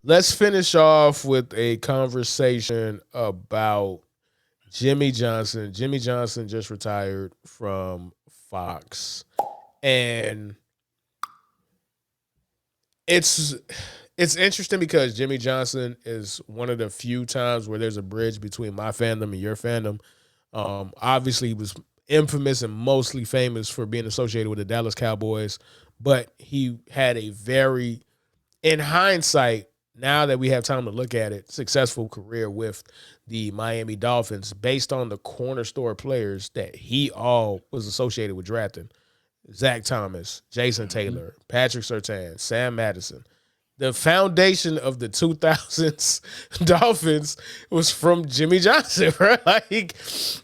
let's finish off with a conversation about Jimmy Johnson. Jimmy Johnson just retired from Fox, and it's it's interesting because Jimmy Johnson is one of the few times where there's a bridge between my fandom and your fandom. Obviously, he was infamous and mostly famous for being associated with the Dallas Cowboys, but he had a very, in hindsight, now that we have time to look at it, successful career with the Miami Dolphins based on the corner store players that he all was associated with drafting. Zach Thomas, Jason Mhm. Taylor, Patrick Surtain, Sam Madison. The foundation of the 2000s Dolphins was from Jimmy Johnson, right? Like,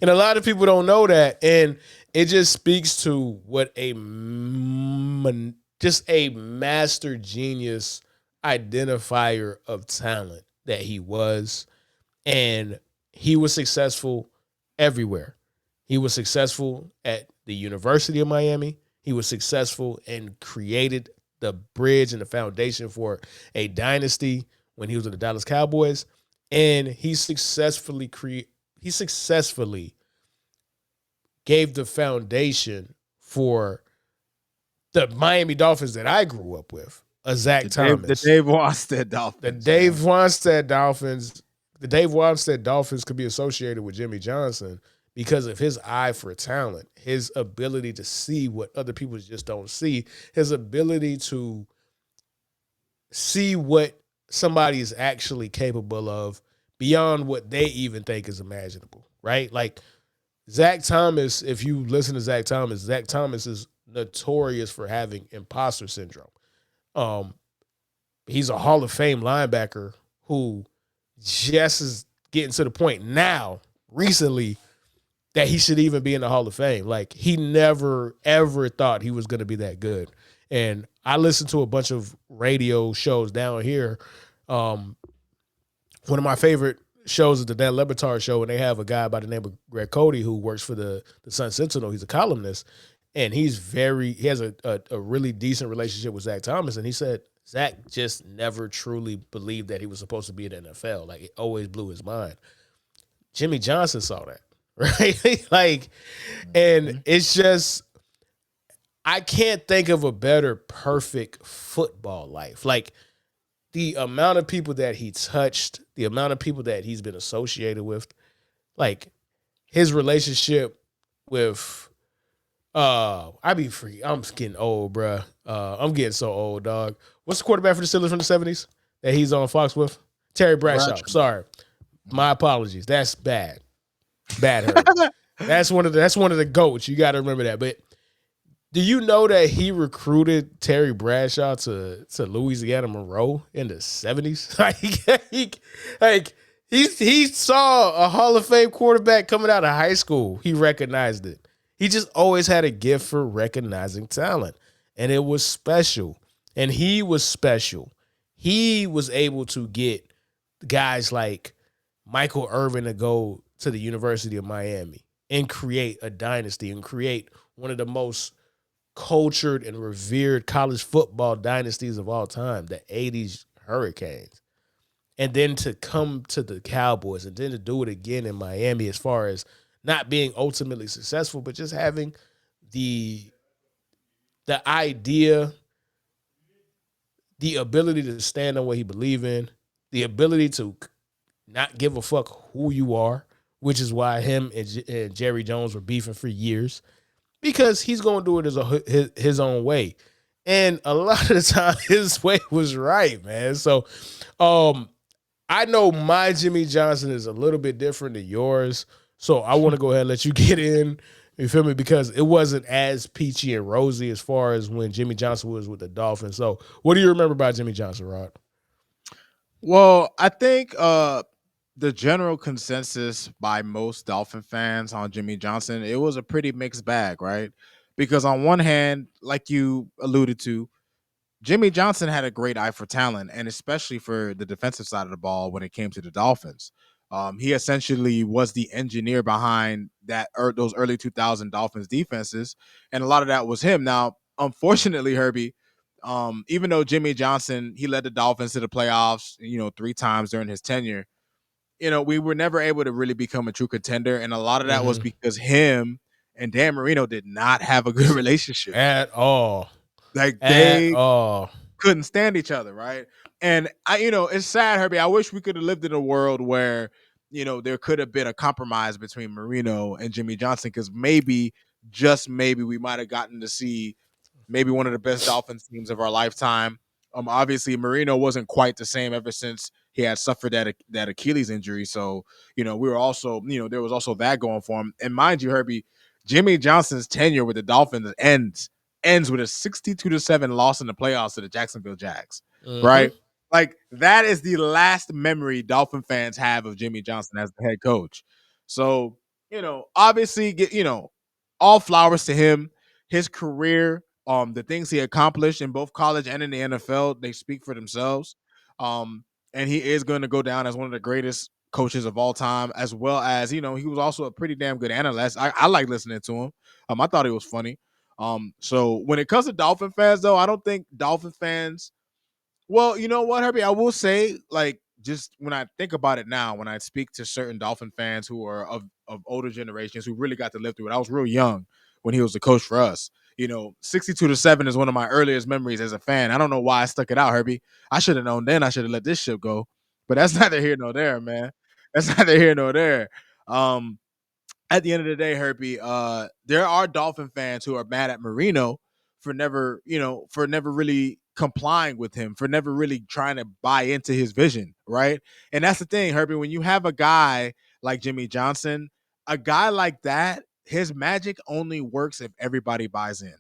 and a lot of people don't know that. And it just speaks to what just a master genius identifier of talent that he was. And he was successful everywhere. He was successful at the University of Miami. He was successful and created the bridge and the foundation for a dynasty when he was with the Dallas Cowboys. And he successfully gave the foundation for the Miami Dolphins that I grew up with. A Zach The Thomas, Dave Wannstedt the Dolphins, Dave man. Wannstedt Dolphins, the Dave Wannstedt Dolphins could be associated with Jimmy Johnson because of his eye for talent, his ability to see what other people just don't see, his ability to see what somebody is actually capable of beyond what they even think is imaginable, right? Like Zach Thomas, if you listen to Zach Thomas is notorious for having imposter syndrome. Um, he's a Hall of Fame linebacker who just is getting to the point now, recently, that he should even be in the Hall of Fame. Like he never ever thought he was going to be that good. And I listened to a bunch of radio shows down here. Um, One of my favorite shows is the Dan Lebertard show, and they have a guy by the name of Greg Cody who works for the Sun Sentinel. He's a columnist, and he has a really decent relationship with Zach Thomas. And he said Zach just never truly believed that he was supposed to be in the NFL. Like it always blew his mind. Jimmy Johnson saw that, right? Like, and Mhm. it's just I can't think of a better perfect football life. Like the amount of people that he touched, the amount of people that he's been associated with, like his relationship with I be free. I'm just getting old, bruh. I'm getting so old, dog. What's the quarterback for the Steelers from the 70s that he's on Fox with? Terry Bradshaw. Bradshaw. Sorry. Mhm. My apologies. That's bad. Bad Herbie. That's one of the goats. You got to remember that. But do you know that he recruited Terry Bradshaw to Louisiana Monroe in the 70s? Like he saw a Hall of Fame quarterback coming out of high school. He recognized it. He just always had a gift for recognizing talent. And it was special. And he was special. He was able to get guys like Michael Irvin to go to the University of Miami and create a dynasty and create one of the most cultured and revered college football dynasties of all time, the 80s Hurricanes. And then to come to the Cowboys and then to do it again in Miami as far as not being ultimately successful, but just having the the idea, the ability to stand on what he believe in, the ability to not give a fuck who you are, which is why him and Jerry Jones were beefing for years because he's going to do it his own way. And a lot of the time, his way was right, man. So, um, I know my Jimmy Johnson is a little bit different than yours. So I want to go ahead and let you get in. You feel me? Because it wasn't as peachy and rosy as far as when Jimmy Johnson was with the Dolphins. So, what do you remember about Jimmy Johnson, Rod? Well, I think the general consensus by most Dolphin fans on Jimmy Johnson, it was a pretty mixed bag, right? Because on one hand, like you alluded to, Jimmy Johnson had a great eye for talent, and especially for the defensive side of the ball when it came to the Dolphins. He essentially was the engineer behind those early 2000 Dolphins defenses, and a lot of that was him. Now, unfortunately, Herbie, Even though Jimmy Johnson, he led the Dolphins to the playoffs, 3 times during his tenure, we were never able to really become a true contender. And a lot of that was Mhm. because him and Dan Marino did not have a good relationship. At all. Like At they all. couldn't stand each other, right? And it's sad, Herbie. I wish we could have lived in a world where, there could have been a compromise between Marino and Jimmy Johnson, because maybe, just maybe, we might have gotten to see maybe one of the best Dolphins teams of our lifetime. Obviously Marino wasn't quite the same ever since he had suffered that Achilles injury. So, we were also, there was also that going for him. And mind you, Herbie, Jimmy Johnson's tenure with the Dolphins ends with a 62-7 loss in the playoffs to the Jacksonville Jags. Mhm. Right? Like, that is the last memory Dolphin fans have of Jimmy Johnson as the head coach. So, obviously, all flowers to him. His career, the things he accomplished in both college and in the NFL, they speak for themselves. And he is going to go down as one of the greatest coaches of all time, as well as, he was also a pretty damn good analyst. I like listening to him. I thought he was funny. So when it comes to Dolphin fans, though, I don't think Dolphin fans, well, you know what, Herbie? I will say, like, just when I think about it now, when I speak to certain Dolphin fans who are of older generations who really got to live through it. I was real young when he was the coach for us. 62-7 is one of my earliest memories as a fan. I don't know why I stuck it out, Herbie. I should have known then. I should have let this ship go. But that's neither here nor there, man. That's neither here nor there. Um, at the end of the day, Herpy, there are Dolphin fans who are mad at Marino for never really complying with him, for never really trying to buy into his vision, right? And that's the thing, Herpy, when you have a guy like Jimmy Johnson, a guy like that, his magic only works if everybody buys in.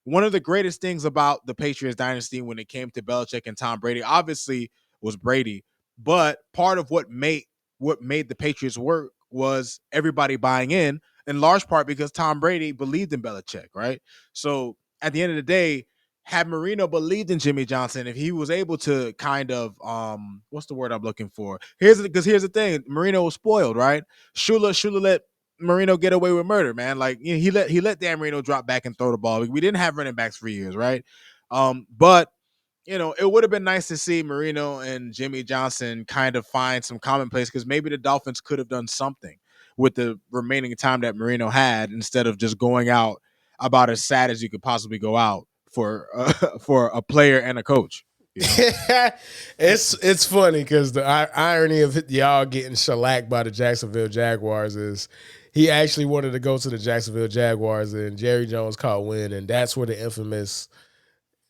One of the greatest things about the Patriots dynasty when it came to Belichick and Tom Brady, obviously, was Brady. But part of what made the Patriots work was everybody buying in large part because Tom Brady believed in Belichick, right? So at the end of the day, had Marino believed in Jimmy Johnson, if he was able to kind of what's the word I'm looking for? Here's the thing, Marino was spoiled, right? Shula let Marino get away with murder, man. Like, he let Dan Marino drop back and throw the ball. We didn't have running backs for years, right? But it would have been nice to see Marino and Jimmy Johnson kind of find some commonplace, because maybe the Dolphins could have done something with the remaining time that Marino had, instead of just going out about as sad as you could possibly go out for for a player and a coach. It's funny because the irony of y'all getting shellacked by the Jacksonville Jaguars is he actually wanted to go to the Jacksonville Jaguars, and Jerry Jones caught wind, and that's where the infamous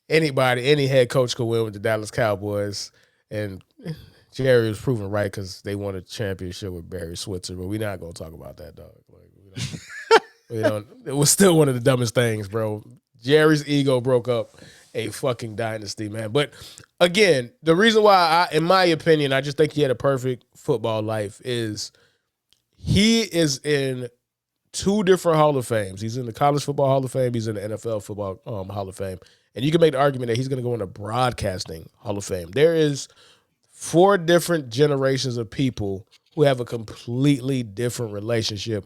any head coach could win with the Dallas Cowboys, and Jerry was proven right because they won a championship with Barry Switzer. But we're not gonna talk about that, dog. Like, it was still one of the dumbest things, bro. Jerry's ego broke up a fucking dynasty, man. But again, the reason why, in my opinion, I just think he had a perfect football life is he is in two different Hall of Fames. He's in the College Football Hall of Fame. He's in the NFL Football Hall of Fame. And you can make the argument that he's going to go in the Broadcasting Hall of Fame. There is 4 different generations of people who have a completely different relationship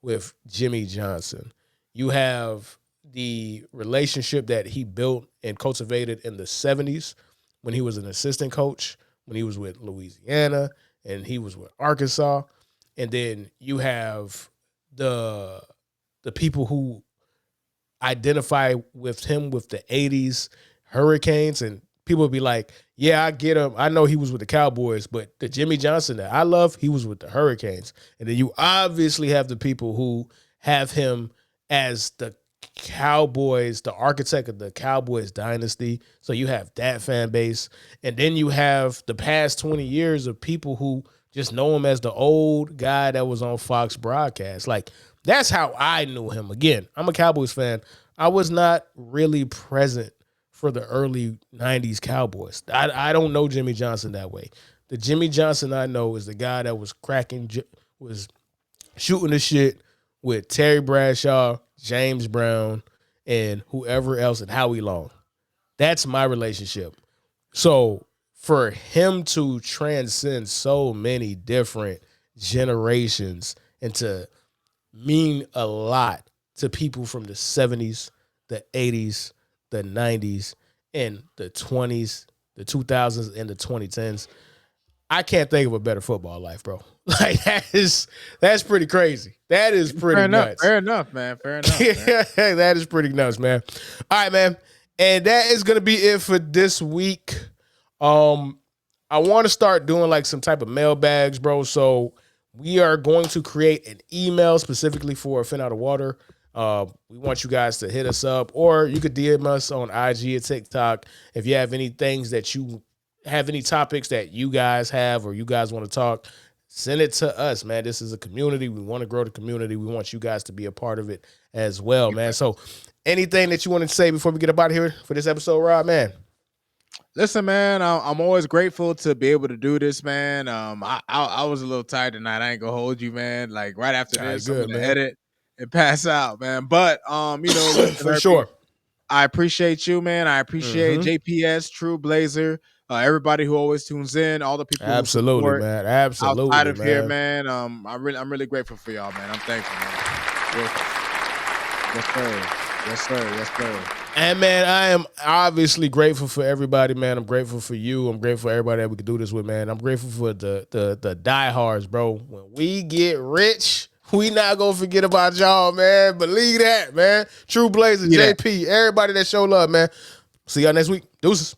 with Jimmy Johnson. You have the relationship that he built and cultivated in the 70s when he was an assistant coach, when he was with Louisiana and he was with Arkansas. And then you have the people who identify with him with the 80s Hurricanes, and people would be like, yeah, I get him. I know he was with the Cowboys, but the Jimmy Johnson that I love, he was with the Hurricanes. And then you obviously have the people who have him as the Cowboys, the architect of the Cowboys dynasty. So you have that fan base. And then you have the past 20 years of people who just know him as the old guy that was on Fox broadcast. Like, that's how I knew him. Again, I'm a Cowboys fan. I was not really present for the early 90s Cowboys. I don't know Jimmy Johnson that way. The Jimmy Johnson I know is the guy that was was shooting the shit with Terry Bradshaw, James Brown, and whoever else, and Howie Long. That's my relationship. So for him to transcend so many different generations and to mean a lot to people from the 70s, the 80s, the 90s, in the 20s, the 2000s, and the 2010s. I can't think of a better football life, bro. Like that's pretty crazy. That is pretty nuts. Fair enough, man. Fair enough. Man. That is pretty nuts, man. All right, man. And that is gonna be it for this week. I want to start doing like some type of mailbags, bro. So we are going to create an email specifically for Fin Out of Water. We want you guys to hit us up, or you could DM us on IG or TikTok if you have any things that you have, any topics that you guys have or you guys want to talk. Send it to us, man. This is a community. We want to grow the community. We want you guys to be a part of it as well, man. So anything that you want to say before we get up out of here for this episode, Rob, man? Listen, man, I'm always grateful to be able to do this, man. I was a little tired tonight. I ain't gonna hold you, man. Like right after this, I'm gonna edit and pass out, man. But listen, for sure. I appreciate you, man. I appreciate JPS, True Blazer, everybody who always tunes in, all the people absolutely, who support man. Absolutely, outside of here, man. I'm really grateful for y'all, man. I'm thankful, man. Yes, sir. And man, I am obviously grateful for everybody, man. I'm grateful for you. I'm grateful for everybody that we could do this with, man. I'm grateful for the diehards, bro. When we get rich, we not gonna forget about y'all, man. Believe that, man. True Blazer, JP, everybody that show love, man. See y'all next week. Deuces.